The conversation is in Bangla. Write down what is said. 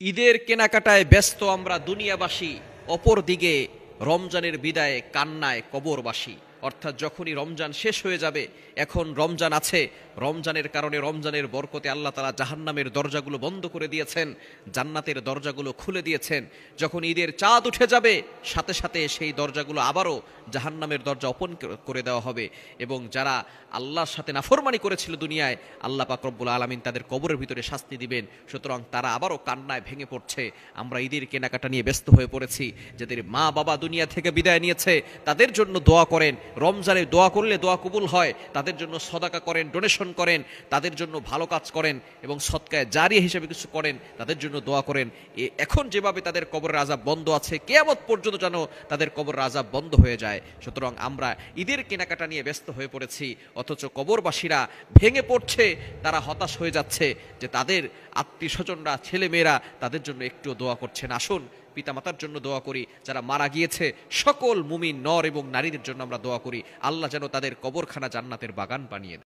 ঈদের কেনাকাটায় ব্যস্ত আমরা দুনিয়াবাসী, অপরদিকে রমজানের বিদায়ে কান্নায় কবরবাসী। অর্থাৎ যখনই রমজান শেষ হয়ে যাবে, এখন রমজান আছে, রমজানের কারণে রমজানের বরকতে আল্লাহ তাআলা জাহান্নামের দরজাগুলো বন্ধ করে দিয়েছেন, জান্নাতের দরজাগুলো খুলে দিয়েছেন। যখন ঈদের চাঁদ উঠে যাবে, সাথে সাথে সেই দরজাগুলো আবারও জাহান্নামের দরজা ওপেন করে দেওয়া হবে, এবং যারা আল্লাহর সাথে নাফরমানি করেছিল দুনিয়ায়, আল্লাহ পাক রব্বুল আলামিন তাদের কবরের ভিতরে শাস্তি দিবেন। সুতরাং তারা আবারও কান্নায় ভেঙে পড়ছে। আমরা ঈদের কেনাকাটা নিয়ে ব্যস্ত হয়ে পড়েছি। যাদের মা বাবা দুনিয়া থেকে বিদায় নিয়েছে, তাদের জন্য দোয়া করেন। রমজানে দোয়া করলে দোয়া কবুল হয়। তাদের জন্য সদাকা করেন, ডোনেশন করেন, তাদের জন্য ভালো কাজ করেন এবং সদকায়ে জারিয়া হিসেবে কিছু করেন, তাদের জন্য দোয়া করেন। এখন যেভাবে তাদের কবরের আযাব বন্ধ আছে, কিয়ামত পর্যন্ত যেন তাদের কবরের আযাব বন্ধ হয়ে যায়। সুতরাং আমরা ঈদের কেনাকাটা নিয়ে ব্যস্ত হয়ে পড়েছি, অথচ কবরবাসীরা ভেঙে পড়ছে, তারা হতাশ হয়ে যাচ্ছে যে তাদের আত্মীয় স্বজনরা, ছেলে মেয়েরা তাদের জন্য একটুও দোয়া করছেন। আসুন পিতামাতার জন্য দোয়া করি, যারা মারা গিয়েছে সকল মুমিন নর এবং নারীদের জন্য আমরা দোয়া করি, আল্লাহ যেন তাদের কবরখানা জান্নাতের বাগান বানিয়ে দেন।